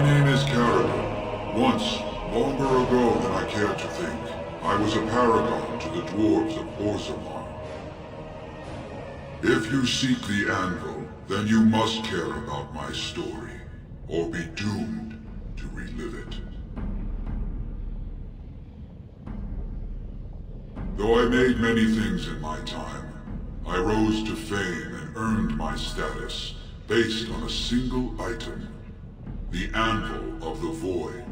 name is Caradon. Once, longer ago than I care to think, I was a paragon to the dwarves of Orzammar. If you seek the anvil, then you must care about my story, or be doomed to relive it. Though I made many things in my time, I rose to fame and earned my status based on a single item, the Anvil of the Void.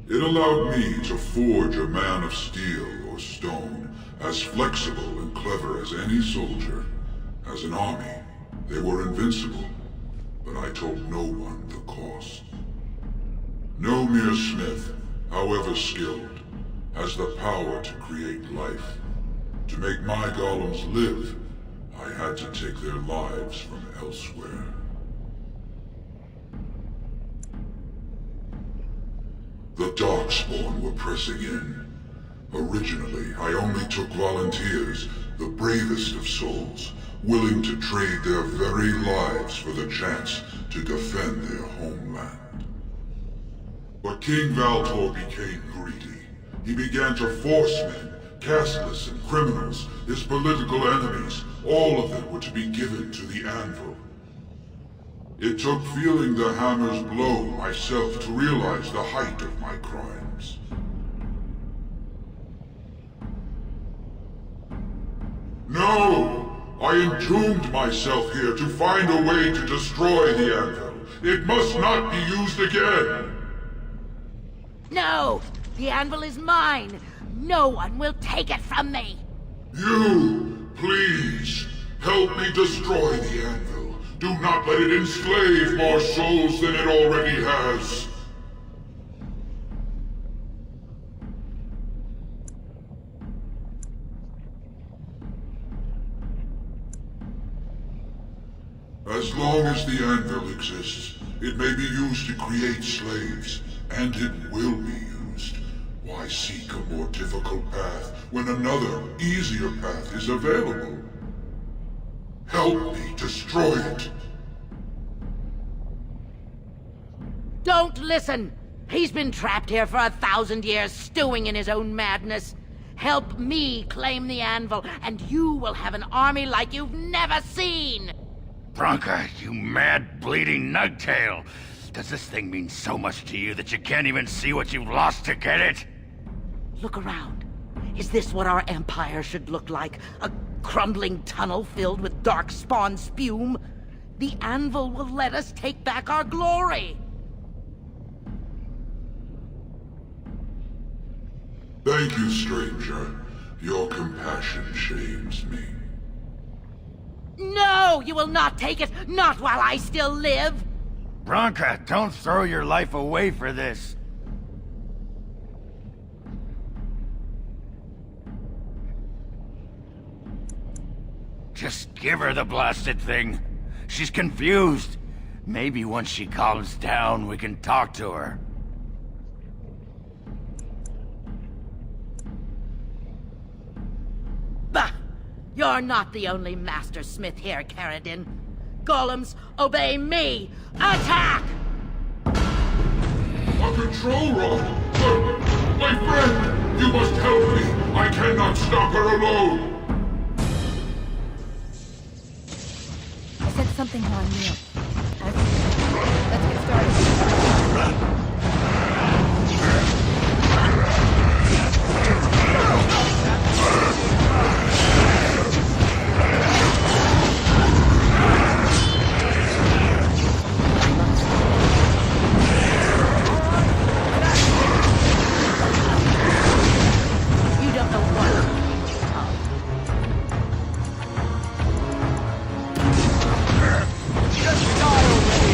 It allowed me to forge a man of steel or stone, as flexible and clever as any soldier. As an army, they were invincible, but I told no one the cost. No mere smith, however skilled, has the power to create life. To make my golems live, I had to take their lives from elsewhere. The Darkspawn were pressing in. Originally, I only took volunteers, the bravest of souls, willing to trade their very lives for the chance to defend their homeland. But King Valtor became greedy. He began to force men, casteless and criminals, his political enemies, all of them were to be given to the Anvil. It took feeling the hammer's blow myself to realize the height of my crimes. No! I entombed myself here to find a way to destroy the Anvil. It must not be used again! No! The anvil is mine! No one will take it from me! You, please, help me destroy the Anvil. Do not let it enslave more souls than it already has. As long as the Anvil exists, it may be used to create slaves, and it will be used. Why seek a more difficult path when another, easier path is available? Help me destroy it! Don't listen! He's been trapped here for 1,000 years, stewing in his own madness. Help me claim the anvil, and you will have an army like you've never seen! Branka, you mad, bleeding nugtail! Does this thing mean so much to you that you can't even see what you've lost to get it? Look around. Is this what our empire should look like? A crumbling tunnel filled with darkspawn spume? The anvil will let us take back our glory! Thank you, stranger. Your compassion shames me. No! You will not take it! Not while I still live! Branka, don't throw your life away for this. Just give her the blasted thing. She's confused. Maybe once she calms down, we can talk to her. Bah! You're not the only master smith here, Caradon. Golems, obey me! Attack! A control rod! My friend! You must help me! I cannot stop her alone! I said something while I'm near. Let's get started. You don't know what. Just die already!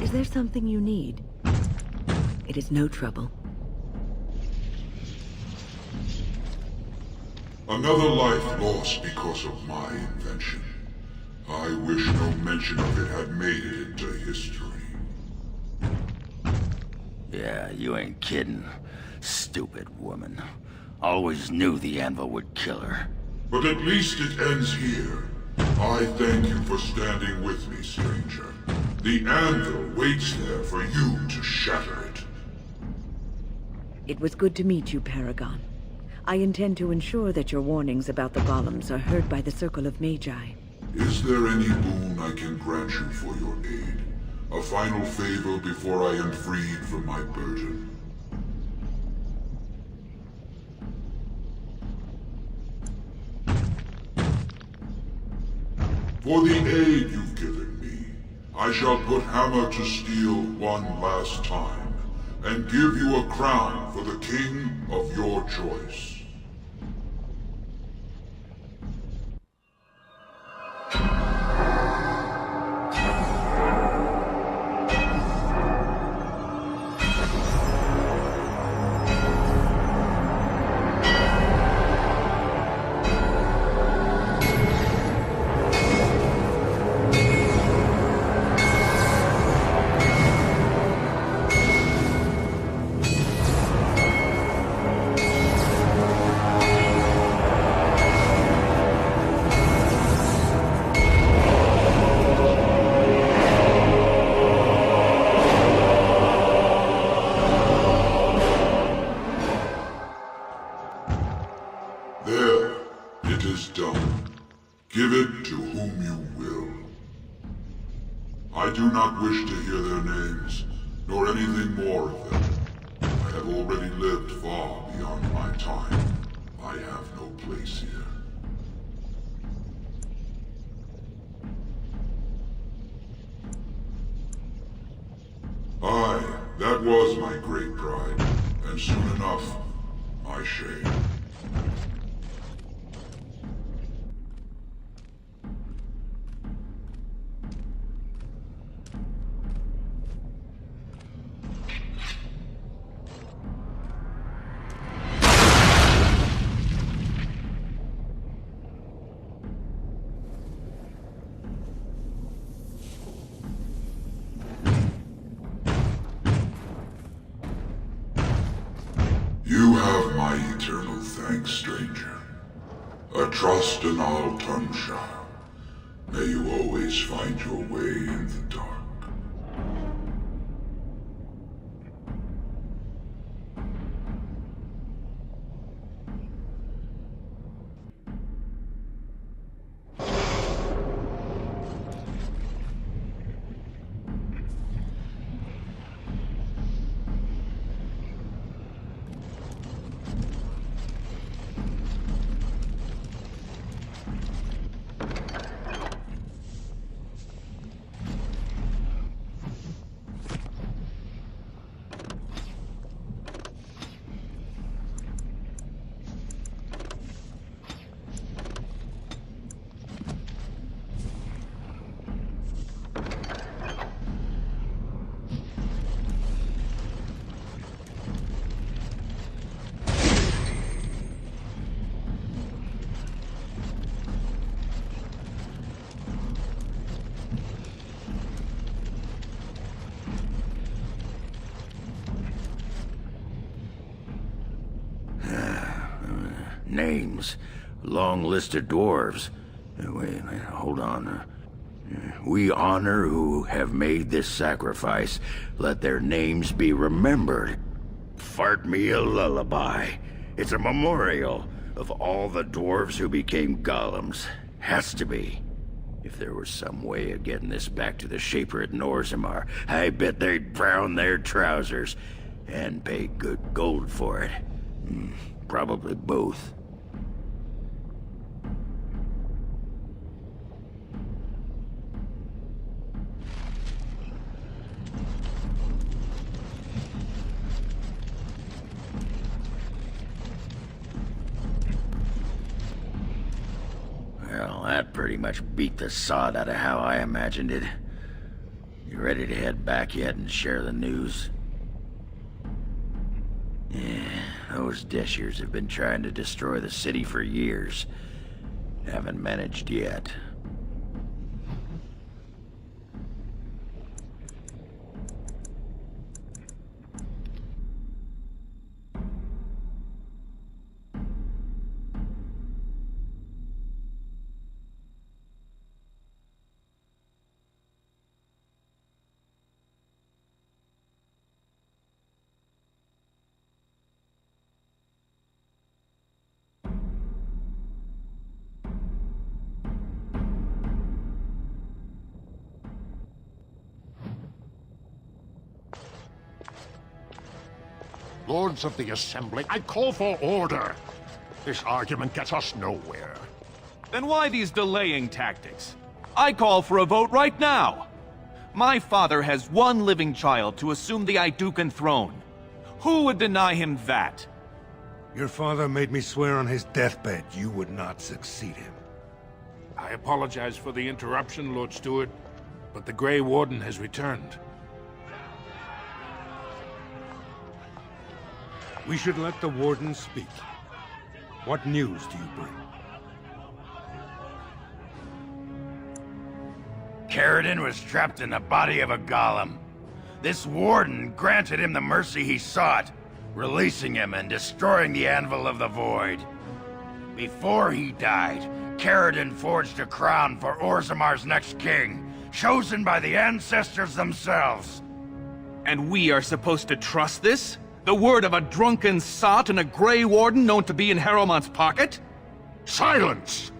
Is there something you need? It is no trouble. Another life lost because of my invention. I wish no mention of it had made it into history. Yeah, you ain't kidding. Stupid woman. Always knew the anvil would kill her. But at least it ends here. I thank you for standing with me, stranger. The anvil waits there for you to shatter it. It was good to meet you, Paragon. I intend to ensure that your warnings about the golems are heard by the Circle of Magi. Is there any boon I can grant you for your aid? A final favor before I am freed from my burden? For the aid you've given me, I shall put hammer to steel one last time, and give you a crown for the king of your choice. There, it is done. Give it to whom you will. I do not wish to hear their names, nor anything more of them. I have already lived far beyond my time. I have no place here. Aye, that was my great pride, and soon enough, my shame. You have my eternal thanks, stranger. A trust in all Tumshar. May you always find your way in the dark. Names. Long list of dwarves. Wait, hold on. We honor who have made this sacrifice. Let their names be remembered. Fart me a lullaby. It's a memorial of all the dwarves who became golems. Has to be. If there was some way of getting this back to the Shaper at Norzimar, I bet they'd brown their trousers. And pay good gold for it. Probably both. Well, that pretty much beat the sod out of how I imagined it. You ready to head back yet and share the news? Yeah, those Deshers have been trying to destroy the city for years. Haven't managed yet. Lords of the Assembly, I call for order. This argument gets us nowhere. Then why these delaying tactics? I call for a vote right now. My father has one living child to assume the Idukan throne. Who would deny him that? Your father made me swear on his deathbed you would not succeed him. I apologize for the interruption, Lord Steward, but the Grey Warden has returned. We should let the Warden speak. What news do you bring? Caridin was trapped in the body of a golem. This Warden granted him the mercy he sought, releasing him and destroying the Anvil of the Void. Before he died, Caridin forged a crown for Orzamar's next king, chosen by the ancestors themselves. And we are supposed to trust this? The word of a drunken sot and a Grey Warden known to be in Harrowmont's pocket? Silence!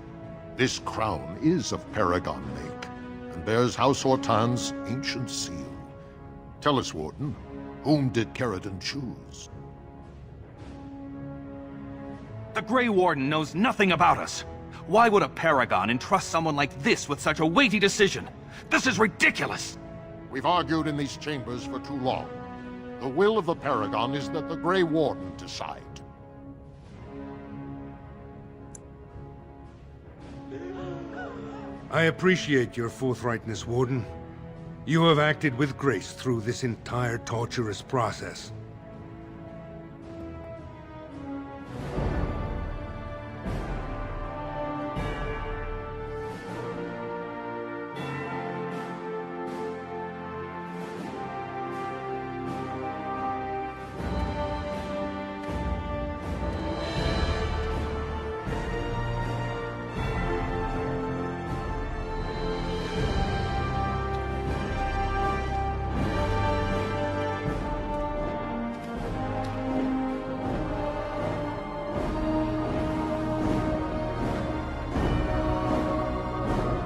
This crown is of Paragon make, and bears House Hortan's ancient seal. Tell us, Warden, whom did Caridin choose? The Grey Warden knows nothing about us. Why would a Paragon entrust someone like this with such a weighty decision? This is ridiculous! We've argued in these chambers for too long. The will of the Paragon is that the Grey Warden decide. I appreciate your forthrightness, Warden. You have acted with grace through this entire torturous process.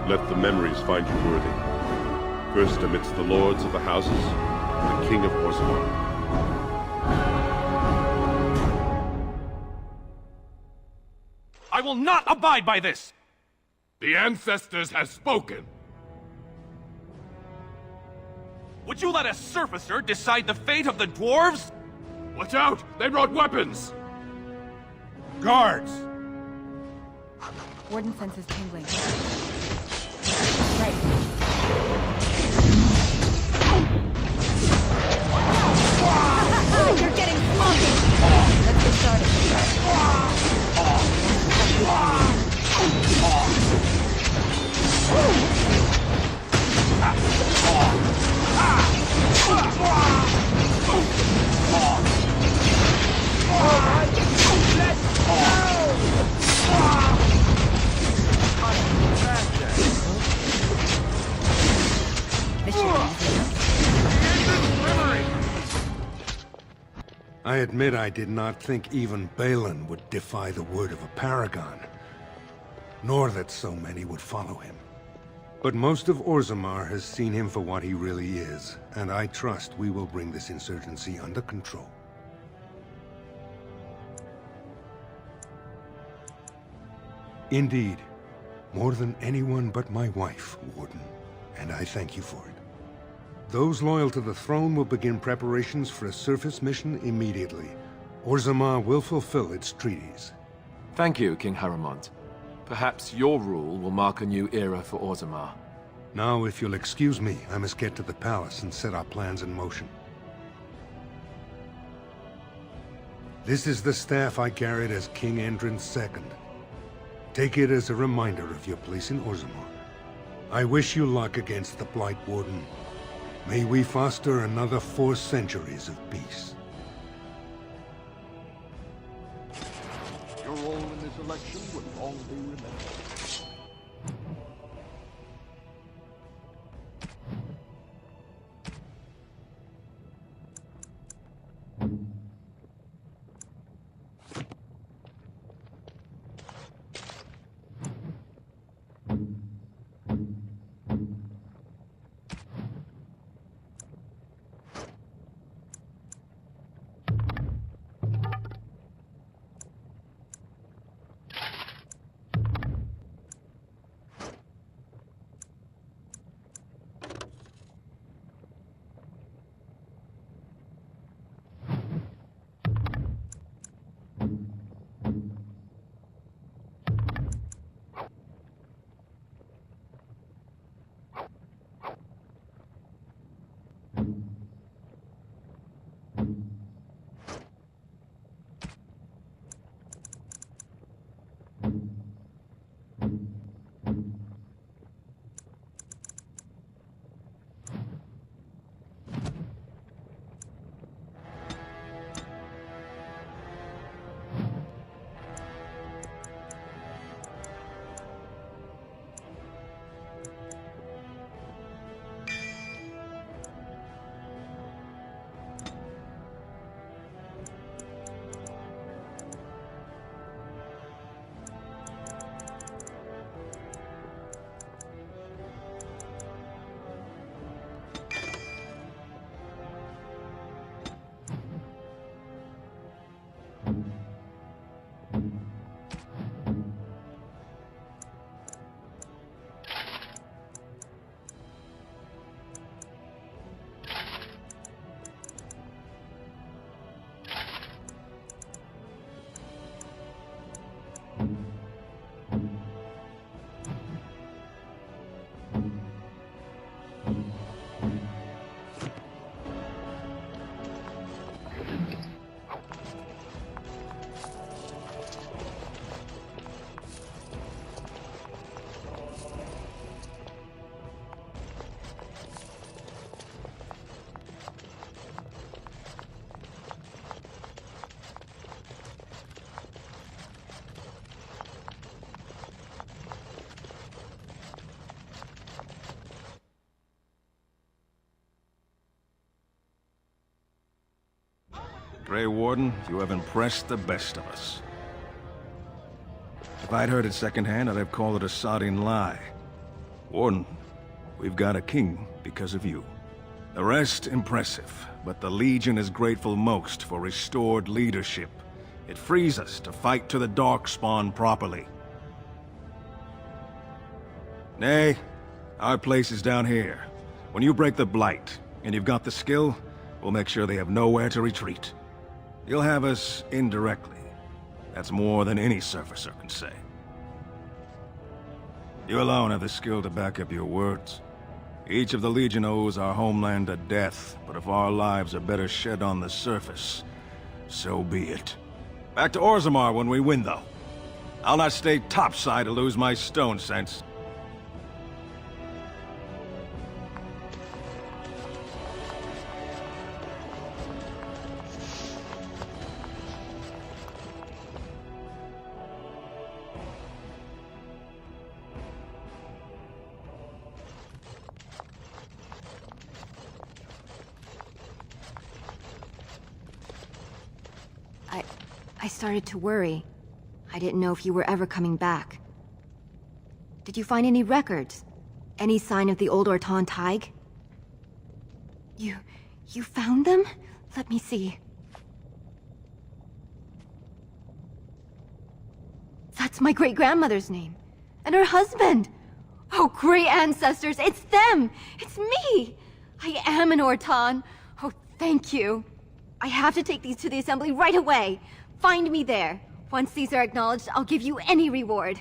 Let the memories find you worthy. First amidst the lords of the houses, the King of Orzammar. I will not abide by this! The ancestors have spoken. Would you let a surfacer decide the fate of the dwarves? Watch out! They brought weapons! Guards! Warden senses tingling. Right. You're getting funky! Let's get started. I admit I did not think even Balin would defy the word of a Paragon, nor that so many would follow him. But most of Orzammar has seen him for what he really is, and I trust we will bring this insurgency under control. Indeed, more than anyone but my wife, Warden, and I thank you for it. Those loyal to the throne will begin preparations for a surface mission immediately. Orzammar will fulfill its treaties. Thank you, King Harrowmont. Perhaps your rule will mark a new era for Orzammar. Now, if you'll excuse me, I must get to the palace and set our plans in motion. This is the staff I carried as King Endrin's II. Take it as a reminder of your place in Orzammar. I wish you luck against the Blight Warden. May we foster another 4 centuries of peace. Your role in this election will long be remembered. Grey Warden, you have impressed the best of us. If I'd heard it secondhand, I'd have called it a sodding lie. Warden, we've got a king because of you. The rest, impressive, but the Legion is grateful most for restored leadership. It frees us to fight to the Darkspawn properly. Nay, our place is down here. When you break the Blight, and you've got the skill, we'll make sure they have nowhere to retreat. You'll have us indirectly. That's more than any surfacer can say. You alone have the skill to back up your words. Each of the Legion owes our homeland a death, but if our lives are better shed on the surface, so be it. Back to Orzammar when we win, though. I'll not stay topside to lose my stone sense. I started to worry. I didn't know if you were ever coming back. Did you find any records? Any sign of the old Ortan Thaig? You found them? Let me see. That's my great-grandmother's name. And her husband! Oh, great ancestors, it's them! It's me! I am an Ortan. Oh, thank you. I have to take these to the Assembly right away. Find me there. Once these are acknowledged, I'll give you any reward.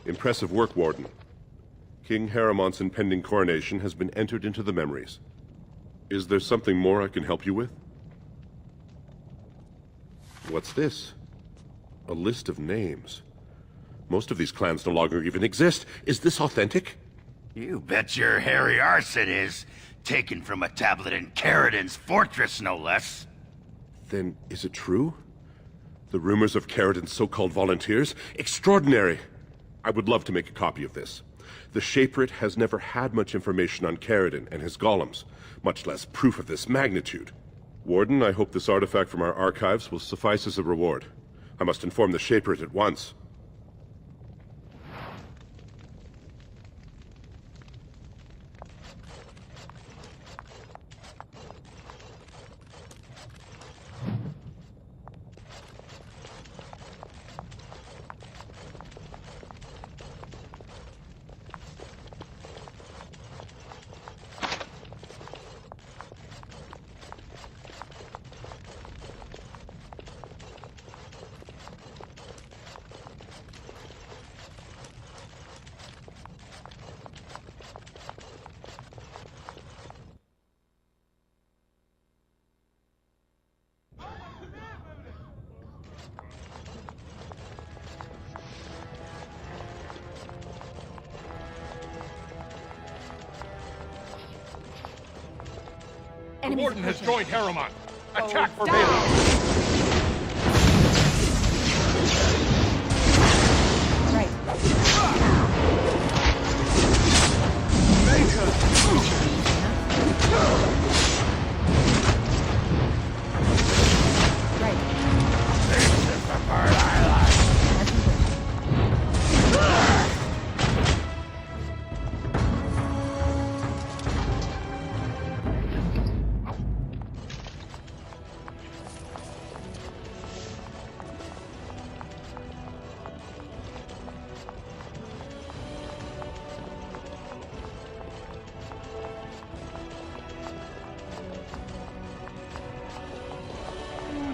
Impressive work, Warden. King Haramont's impending coronation has been entered into the memories. Is there something more I can help you with? What's this? A list of names. Most of these clans no longer even exist. Is this authentic? You bet your hairy arse it is. Taken from a tablet in Caridin's fortress, no less. Then is it true? The rumors of Caridin's so-called volunteers? Extraordinary! I would love to make a copy of this. The Shaperate has never had much information on Caridin and his golems, much less proof of this magnitude. Warden, I hope this artifact from our archives will suffice as a reward. I must inform the Shaperate at once. The Warden has joined Harriman. Attack for Balin.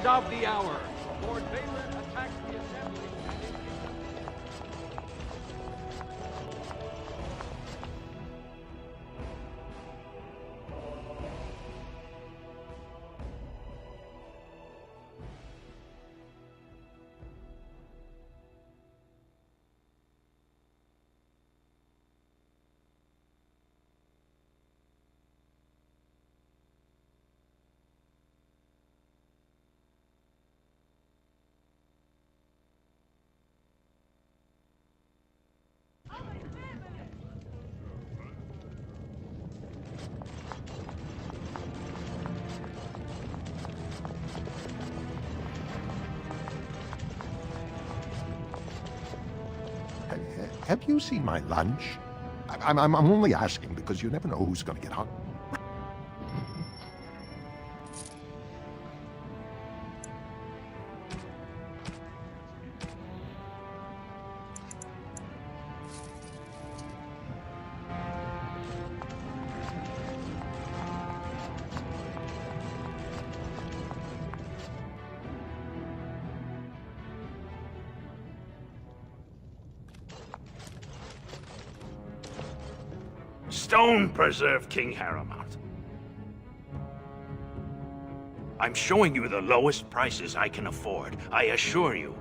Of the hour. Lord Balin attacks the assembly. Have you seen my lunch? I'm only asking because you never know who's going to get hungry. Stone preserve King Harrimount. I'm showing you the lowest prices I can afford, I assure you.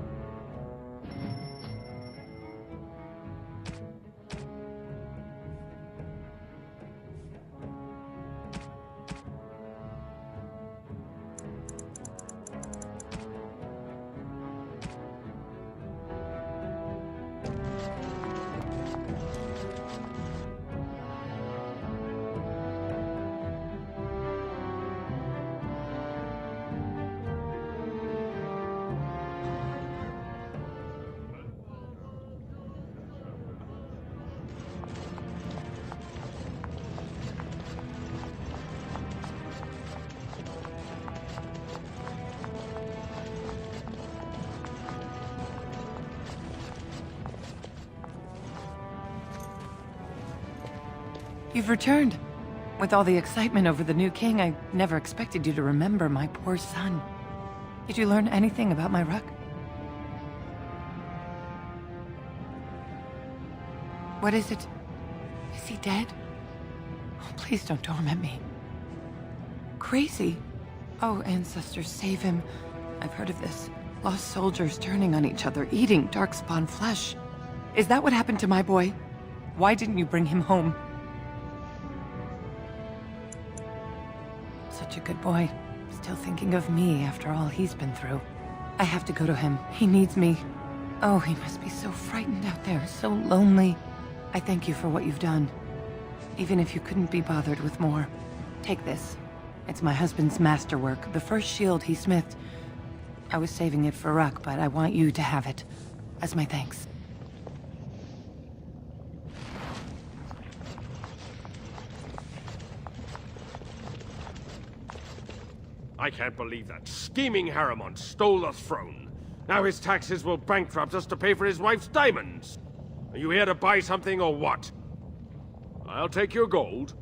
You've returned. With all the excitement over the new king, I never expected you to remember my poor son. Did you learn anything about my ruck? What is it? Is he dead? Oh, please don't torment me. Crazy? Oh, ancestors, save him. I've heard of this. Lost soldiers turning on each other, eating darkspawn flesh. Is that what happened to my boy? Why didn't you bring him home? Such a good boy. Still thinking of me after all he's been through. I have to go to him. He needs me. Oh, he must be so frightened out there, so lonely. I thank you for what you've done. Even if you couldn't be bothered with more. Take this. It's my husband's masterwork, the first shield he smithed. I was saving it for Ruck, but I want you to have it. As my thanks. I can't believe that scheming Harriman stole the throne. Now his taxes will bankrupt us to pay for his wife's diamonds. Are you here to buy something or what? I'll take your gold.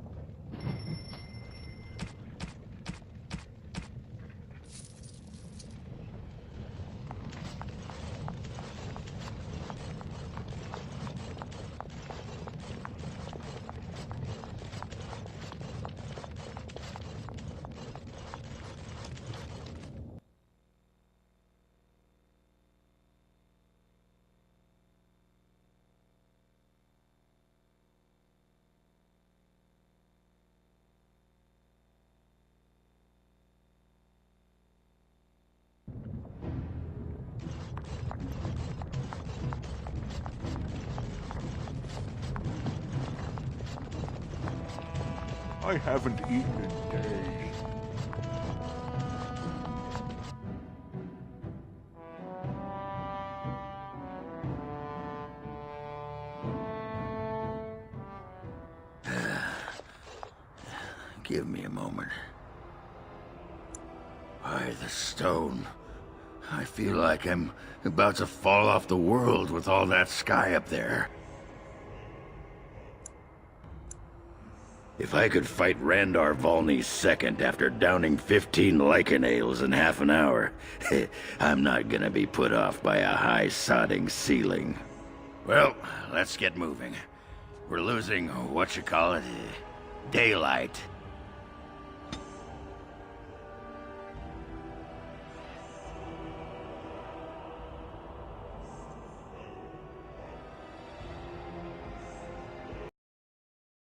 I haven't eaten in days. Give me a moment. By the stone. I feel like I'm about to fall off the world with all that sky up there. If I could fight Randar Volney's second after downing 15 lichen ales in half an hour, I'm not gonna be put off by a high sodding ceiling. Well, let's get moving. We're losing, daylight.